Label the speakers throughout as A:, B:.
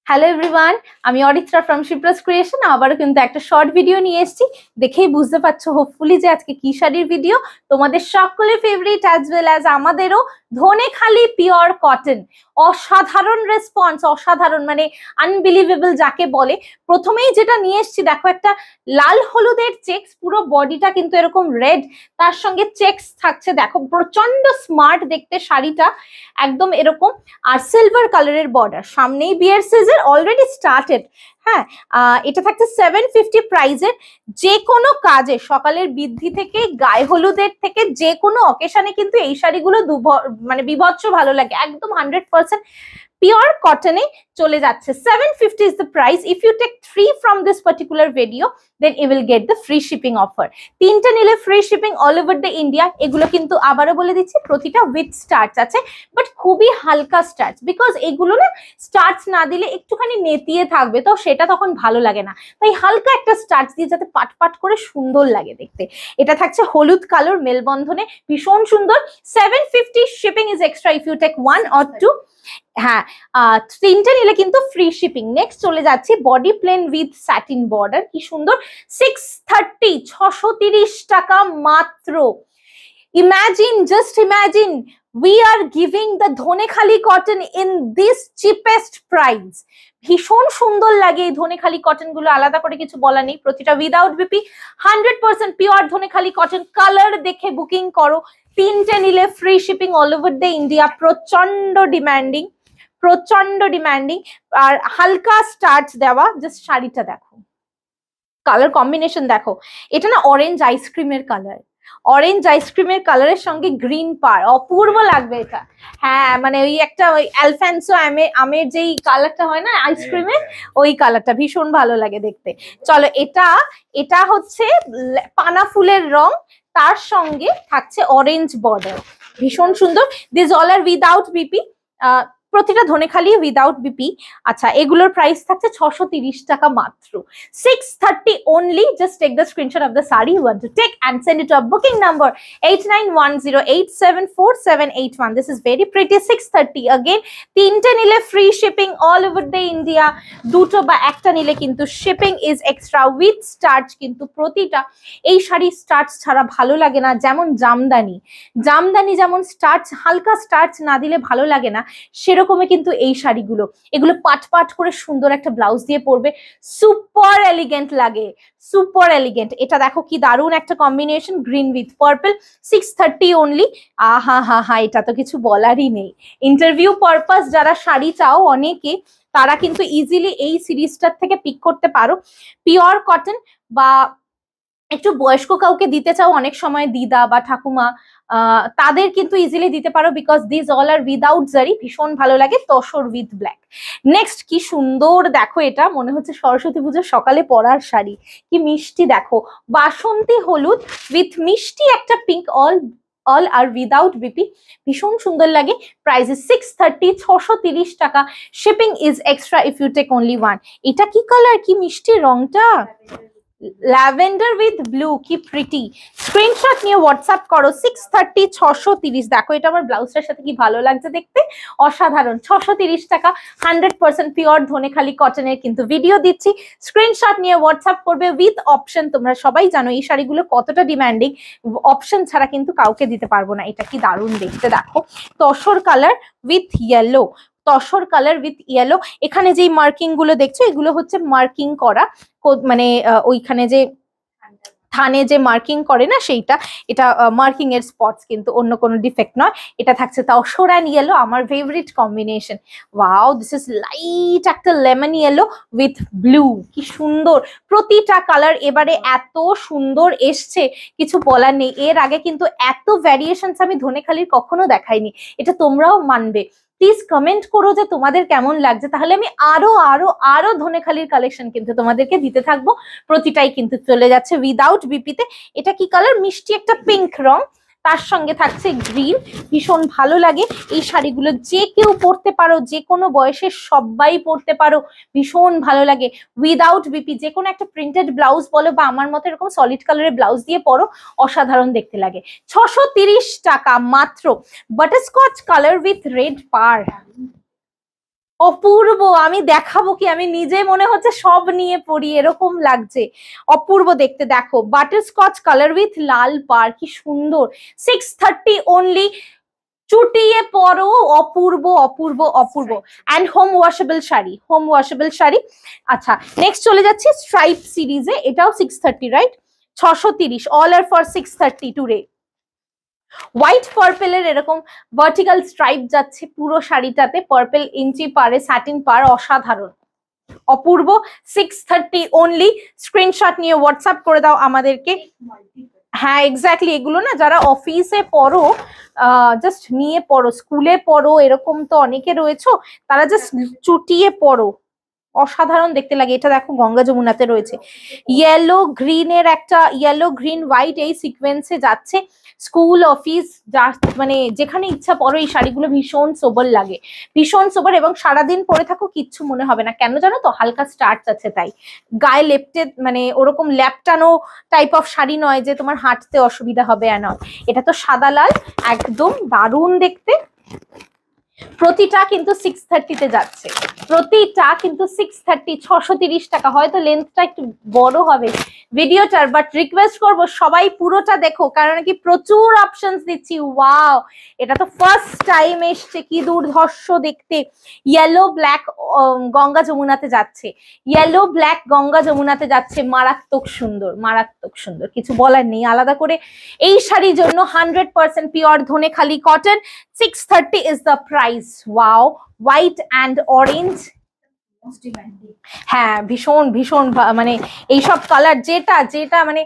A: Hello everyone, আমি Aritra from Shipra's creation আবারও কিন্তু একটা শর্ট ভিডিও নিয়ে এসেছি। দেখেই বুঝতে পারছো হোপফুলি যে আজকে কি শাড়ির ভিডিও। তোমাদের সকলের ফেভারিট অ্যাজ ওয়েল অ্যাজ আমাদেরও, ধনেখালি পিওর কটন। অসাধারণ রেসপন্স, অসাধারণ মানে আনবিলিভেবল যাকে বলে। প্রথমেই যেটা নিয়ে এসেছি দেখো, একটা লাল হলুদের চেক্স, পুরো বডিটা কিন্তু এরকম রেড, তার সঙ্গে চেক্স থাকছে। দেখো প্রচন্ড স্মার্ট দেখতে শাড়িটা, একদম এরকম। আর সিলভার কালারের বর্ডার, সামনেই বিয়ের সিজন অলরেডি স্টার্টেড। হ্যাঁ, এটা থাকছে 750 প্রাইজের। যে কোনো কাজে, সকালের বৃদ্ধি থেকে গায়ে হলুদের থেকে যে কোনো অকেশনে কিন্তু এই শাড়িগুলো মানে বিভৎস ভালো লাগে, একদম 100% পিওর কটনে চলে যাচ্ছে। 750 is the price. If you take 3 from this particular video, then you will get the free shipping offer. 3টা নিলে free shipping all over the India. এগুলো কিন্তু আবারও বলে দিচ্ছি, প্রতিটা উইথ স্টার্চ আছে, বাট খুবই হালকা স্টার্চ, বিকজ এগুলো না স্টার্চ না দিলে একটুখানি নেতিয়ে থাকবে, তো সেটা তখন ভালো লাগে না। তাই হালকা একটা স্টার্চ দিয়ে যাতে পাট পাট করে সুন্দর লাগে দেখতে। এটা থাকছে হলুদ কালার মেলবন্ধনে, ভীষণ সুন্দর। 750 shipping is extra if you take 1 or 2। হ্যাঁ, 3টে নিলে কিন্তু ফ্রি শিপিং। নেক্সট চলে যাচ্ছি body plain with satin border, কি সুন্দর। 630, 630 টাকা মাত্র। Imagine, just imagine, we are giving the Dhanekhali cotton in this cheapest price. ভীষণ সুন্দর লাগে এই ধনেখালি কটন গুলো, আলাদা করে কিছু বলা নেই। প্রতিটা without BP, 100% pure Dhanekhali cotton. Colour দেখে বুকিং করো। 3টে নিলে free shipping all over the India. প্রচন্ড ডিমান্ডিং, প্রচন্ড ডিমান্ডিং। আর হালকা স্টার্চ দেওয়া। জাস্ট শাড়িটা দেখো, কালার কম্বিনেশন দেখো। এটা না অরেঞ্জ আইসক্রিমের কালার, অরেঞ্জ আইসক্রিমের কালারের সঙ্গে গ্রিন পার, অপূর্ব লাগবে এটা। হ্যাঁ, মানে ওই একটা ওই অ্যালফান্সো আমের যেই কালারটা হয় না আইসক্রিমের, ওই কালারটা ভীষণ ভালো লাগে দেখতে। চলো, এটা হচ্ছে পানা ফুলের রং, তার সঙ্গে থাকছে অরেঞ্জ বর্ডার, ভীষণ সুন্দর। This all are without BP, প্রতিটা ধনেখালি উইদাউট বিপি। আচ্ছা, এগুলোর প্রাইস থাকছে 630 টাকা মাত্র। 630 only. Just take the screenshot of the saree you want to take and send it to our booking number 8910874781. This is very pretty. 630 again. 3টে নিলে free shipping all over the India. দুটো বা একটা নিলে কিন্তু shipping is extra with starch, কিন্তু প্রতিটা। এই শাড়ি স্টার্চ ছাড়া ভালো লাগে না, যেমন জামদানি যেমন স্টার্চ, হালকা স্টার্চ না দিলে ভালো লাগে না, সেরকমই কিন্তু এই শাড়িগুলো। এগুলো পাট পাট করে সুন্দর একটা ব্লাউজ দিয়ে পরবে, সুপার এলিগেন্ট লাগে, সুপার এলিগেন্ট। এটা দেখো কি দারুণ একটা combination, green with purple. 630 only. আহা হা হা, এটা তো কিছু বলারই নেই। ইন্টারভিউ পারপাস যারা শাড়ি চাও অনেকে, তারা কিন্তু ইজিলি এই সিরিজটার থেকে পিক করতে পারো। পিওর কটন বা একটু বয়স্ক কাউকে দিতে চাও, অনেক সময় দিদা বা ঠাকুমা, তাদের কিন্তু ইজিলি দিতে পারো, because this all are without zari. ভীষণ ভালো লাগে, তসর উইথ ব্ল্যাক। নেক্সট কি সুন্দর দেখো, এটা মনে হচ্ছে সরস্বতী পুজোর সকালে পরার শাড়ি, কি মিষ্টি দেখো। বাসন্তী হলুদ উইথ মিষ্টি একটা pink, all are without BP, ভীষণ সুন্দর লাগে। প্রাইস ইজ 630, 630 টাকা। Shipping is extra if you take only 1। এটা কি কালার, কি মিষ্টি রংটা, ল্যাভেন্ডার উইথ ব্লু, কি প্রিটি। স্ক্রিনশট নিয়ে হোয়াটসঅ্যাপ করো। 630, 630। দেখো এটা আমার ব্লাউজটার সাথে কি ভালো লাগছে দেখতে, অসাধারণ। 630 টাকা, 100% পিওর ধনেখালি কটনের কিন্তু ভিডিও দিচ্ছি। স্ক্রিনশট নিয়ে হোয়াটসঅ্যাপ করবে উইথ অপশন। তোমরা সবাই জানো এই শাড়িগুলো কতটা ডিমান্ডিং, অপশন ছাড়া কিন্তু কাউকে দিতে পারবো না। এটা কি দারুণ দেখতে দেখো, tussar colour with yellow, tussar colour with yellow. এখানে যেই মার্কিং গুলো দেখছো, এগুলো হচ্ছে মার্কিং করা, মানে ওইখানে যে থানে যে মার্কিং করে না সেইটা, এটা মার্কিং এর স্পটস, কিন্তু অন্য কোনো ডিফেক্ট নয়। এটা থাকছে তসর অ্যান্ড ইয়েলো, আমার favourite combination. Wow, this is light একটা লেমন ইয়েলো উইথ ব্লু, কি সুন্দর। প্রতিটা কালার এবারে এত সুন্দর এসছে, কিছু বলার নেই। এর আগে কিন্তু এত ভ্যারিয়েশনস আমি ধনেখালির কখনো দেখাইনি, এটা তোমরাও মানবে। প্লিজ কমেন্ট করো যে তোমাদের কেমন লাগছে, তাহলে আমি আরো আরো আরো ধনেখালির কালেকশন কিন্তু তোমাদেরকে দিতে থাকবো। প্রতিটাই কিন্তু চলে যাচ্ছে উইদাউট বিপিতে। এটা কি কালার, মিষ্টি একটা পিঙ্ক রং, তার সঙ্গে থাকছে গ্রিন, ভীষণ ভালো লাগে। এই শাড়িগুলো যে কেউ পরতে পারো, যে কোনো বয়সের সবাই পরতে পারো, ভীষণ ভালো লাগে। উইদাউট বিপি, যে কোনো একটা প্রিন্টেড ব্লাউজ বলো বা আমার মতো এরকম সলিড কালারের ব্লাউজ দিয়ে পরো, অসাধারণ দেখতে লাগে। 630 টাকা মাত্র। বাটারস্কচ কালার উইথ রেড পার, অপূর্ব, আমি দেখাবো কি, আমি নিজে মনে হচ্ছে সব নিয়ে পড়ি এরকম লাগছে, অপূর্ব দেখতে। দেখো বাটারস্কচ কালার উইথ লাল পার, কি সুন্দর। 630 অনলি, চুটিয়ে পরো, অপূর্ব অপূর্ব অপূর্ব। And home washable sari, home washable sari. আচ্ছা নেক্সট চলে যাচ্ছি স্ট্রাইপ সিরিজে, এটাও 630 right, 630, all are for 630 today. White পার্পেলের এরকম ভার্টিক্যাল স্ট্রাইপ যাচ্ছে পুরো শাড়িটাতে, পার্পেল ইঞ্চি পারে, স্যাটিন পার, অসাধারণ অপূর্ব। 630 অনলি, স্ক্রিনশট নিয়ে হোয়াটসঅ্যাপ করে দাও আমাদেরকে। হ্যাঁ এক্স্যাক্টলি, এগুলো না যারা অফিসে পড়ো, জাস্ট নিয়ে পড়ো, স্কুলে পড়ো, এরকম তো অনেকে রয়েছো, তারা জাস্ট চুটিয়ে পড়ো, অসাধারণ দেখতে লাগে। এটা দেখো গঙ্গা যমুনাতে রয়েছে, ইয়েলো গ্রিনের একটা, ইয়েলো গ্রিন হোয়াইট এই সিকোয়েন্সে যাচ্ছে, স্কুল অফিস যা মানে যেখানে ইচ্ছা পরো, এই শাড়িগুলো ভীষণ সোবার লাগে, ভীষণ সোবার, এবং সারাদিন পরে থাকো কিচ্ছু মনে হবে না, কেন জানো তো, হালকা স্টার্চ আছে তাই। গায়ে লেপটে মানে ওরকম ল্যাপটানো টাইপ অফ শাড়ি নয় যে তোমার হাঁটতে অসুবিধা হবে, আর নয়, এটা তো সাদা লাল, একদম দারুণ দেখতে। প্রতিটা কিন্তু 630 তে যাচ্ছে, প্রতিটা কিন্তু 630, 630 টাকা। হয়তো লেন্থটা একটু বড় হবে ভিডিওটার, বাট রিকোয়েস্ট করব সবাই পুরোটা দেখো, কারণ কি প্রচুর অপশনস দিচ্ছি। ওয়াও, এটা তো ফার্স্ট টাইম এসছে, কি দুর্ধর্ষ দেখতে। ইয়েলো ব্ল্যাক গঙ্গা যমুনাতে যাচ্ছে, ইয়েলো ব্ল্যাক গঙ্গা যমুনাতে যাচ্ছে, মারাত্মক সুন্দর, মারাত্মক সুন্দর, কিছু বলার নেই। আলাদা করে এই শাড়ির জন্য 100% pure Dhanekhali cotton, 630 is the price. Wow, white and orange. হ্যাঁ ভীষণ ভীষণ মানে এইসব কালার, যেটা যেটা মানে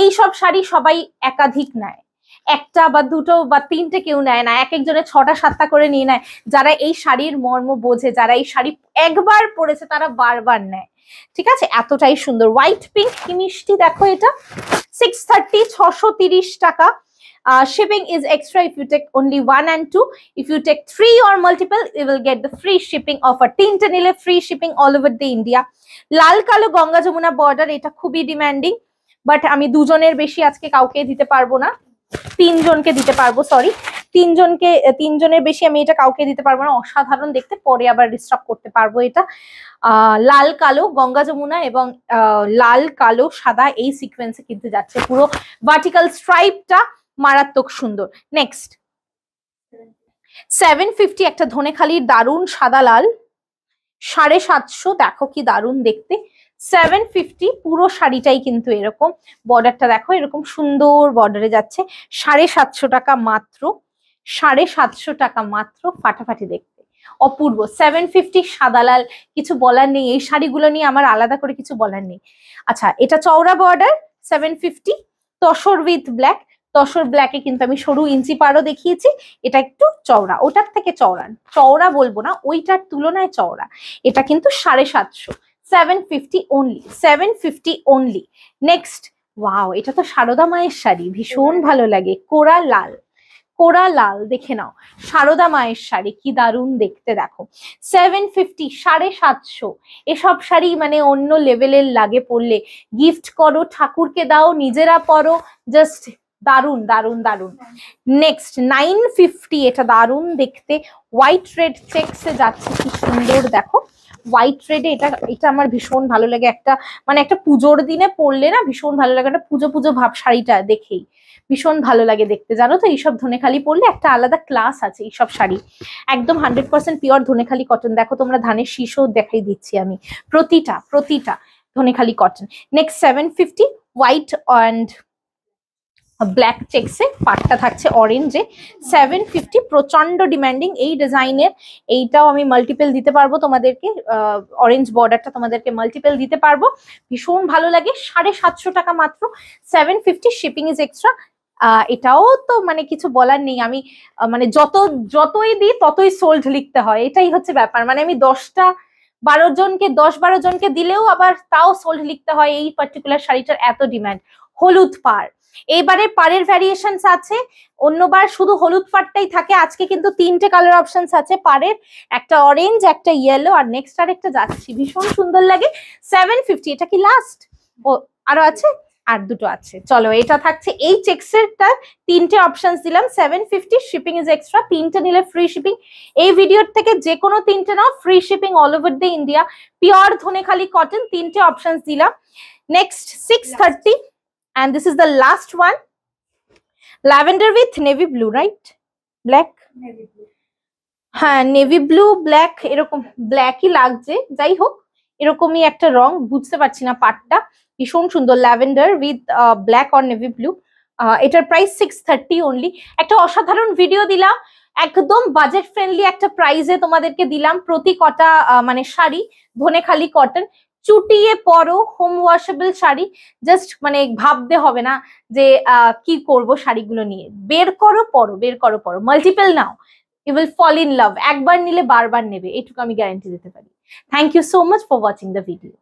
A: এইসব শাড়ি সবাই একাধিক নেয়, একটা বা দুটো বা তিনটে কেউ নেয় না, এক একজনের 6টা 7টা করে নিয়ে নেয়। যারা এই শাড়ির মর্ম বোঝে, যারা এই শাড়ি একবার পরেছে তারা বারবার নেয়, ঠিক আছে। এতটাই সুন্দর হোয়াইট পিঙ্ক, কি মিষ্টি দেখো এটা। 630, 630 টাকা। Shipping is extra if you take only 1 and 2. If you take 3 or multiple, you will get the free shipping offer. 3টা নিলে free shipping all over the India. লাল কালো গঙ্গা যমুনা বর্ডার, এটা খুবই ডিমান্ডিং, বাট আমি দুজনের বেশি আজকে কাউকে দিতে পারবো না, 3 জনকে দিতে পারবো, সরি 3 জনের বেশি আমি এটা কাউকে দিতে পারবো না। অসাধারণ দেখতে, পরে আবার রিস্টক করতে পারবো এটা। লাল কালো গঙ্গা যমুনা এবং লাল কালো সাদা এই সিকোয়েন্সে কিন্তু যাচ্ছে, পুরো ভার্টিক্যাল স্ট্রাইপটা মারাত্মক সুন্দর। নেক্সট 750, একটা ধনেখালির দারুণ সাদা লাল, 750, দেখো কি দারুণ দেখতে। 750 পুরো শাড়িটাই কিন্তু এরকম, বর্ডারটা দেখো এরকম সুন্দর বর্ডারে যাচ্ছে, 750 টাকা মাত্র, 750 টাকা মাত্র, ফাটাফাটি দেখতে অপূর্ব। 750 সাদা লাল, কিছু বলার নেই, এই শাড়িগুলো নিয়ে আমার আলাদা করে কিছু বলার নেই। আচ্ছা এটা চওড়া border 750, tussar with black, tussar ব্ল্যাকে কিন্তু আমি সরু ইঞ্চি পাড়ও দেখিয়েছি, এটা একটু চওড়া, ওটার থেকে চওড়া, চওড়া বলবো না, ওইটার তুলনায় চওড়া, এটা কিন্তু 750, 750 অনলি, 750 অনলি। নেক্সট, ওয়াও, এটা তো সারদা মায়ের শাড়ি, ভীষণ ভালো লাগে, কোরা লাল, কোরা লাল দেখে নাও, সারদা মায়ের শাড়ি কি দারুণ দেখতে দেখো। 750, 750, এসব শাড়ি মানে অন্য লেভেলের লাগে, পরলে গিফট করো, ঠাকুরকে দাও, নিজেরা পরো, জাস্ট দারুন দারুন দারুন। নেক্সট 950, এটা দারুন দেখতে, হোয়াইট রেড চেকসে যাচ্ছে, কি সুন্দর দেখো, হোয়াইট রেডে, এটা এটা আমার ভীষণ ভালো লাগে, একটা মানে একটা পুজোর দিনে পরলে না ভীষণ ভালো লাগে, একটা পুজো পুজো ভাব শাড়িটা দেখেই ভীষণ ভালো লাগে দেখতে, জানো তো। এইসব ধনেখালি পরলে একটা আলাদা ক্লাস আছে এইসব শাড়ি, একদম 100% পিওর ধনেখালি কটন। দেখো তোমরা ধানের শীষও দেখাই দিচ্ছি আমি, প্রতিটা প্রতিটা Dhaniakhali cotton. Next 750, white and black চেকসে, পাটটা থাকছে অরেঞ্জে, 750, প্রচন্ড ডিমান্ডিং এই ডিজাইনের। এইটাও আমি মাল্টিপল দিতে পারবো তোমাদেরকে, অরেঞ্জ বর্ডারটা তোমাদেরকে মাল্টিপল দিতে পারবো, ভীষণ ভালো লাগে। 750 টাকা মাত্র, 750, শিপিং ইজ এক্সট্রা। এটাও তো মানে কিছু বলার নেই, আমি মানে যতই দিই ততই সোল্ড লিখতে হয়, এটাই হচ্ছে ব্যাপার, মানে আমি 10-12 জনকে দিলেও আবার তাও সোল্ড লিখতে হয়, এই পার্টিকুলার শাড়িটার এত ডিমান্ড। হলুদ পাড়, এইবারে পাড়ের ভ্যারিয়েশনস আছে, অন্যবার শুধু হলুদ পাড়টাই থাকে, আজকে কিন্তু 3টে কালার অপশনস আছে পাড়ের, একটা অরেঞ্জ, একটা ইয়েলো, আর নেক্সট আর একটা যাচ্ছি, ভীষণ সুন্দর লাগে। 750, এটা কি লাস্ট? ও আরো আছে, আর দুটো আছে। চলো এটা থাকছে এই চেক্সেরটা, তিনটে অপশনস দিলাম, 750, শিপিং ইজ এক্সট্রা, তিনটে নিলে ফ্রি শিপিং। এই ভিডিওর থেকে যে কোনো তিনটে নাও, free shipping all over the India, pure Dhanekhali cotton, তিনটে অপশনস দিলাম। Next 630 and this is the last one, lavender with navy blue, right? Black, হ্যাঁ নেভি ব্লু ব্ল্যাক, এরকম ব্ল্যাকই লাগছে, যাই হোক এরকমই একটা রং, বুঝতে পারছি না পাটটা, ভীষণ সুন্দর, lavender with black or navy blue. এটার প্রাইস 630 অনলি। একটা অসাধারণ ভিডিও দিলাম, একদম বাজেট ফ্রেন্ডলি একটা প্রাইসে তোমাদেরকে দিলাম প্রতি কটা মানে শাড়ি, ধনেখালি কটন, চুটিয়ে পরো, হোম ওয়াশেবল শাড়ি, জাস্ট মানে ভাবতে হবে না যে কি করব শাড়িগুলো নিয়ে, বের করো পরো, বের করো পরো, multiple now, you will fall in love, একবার নিলে বারবার নেবে, এটুকু আমি গ্যারান্টি দিতে পারি। Thank you so much for watching the video.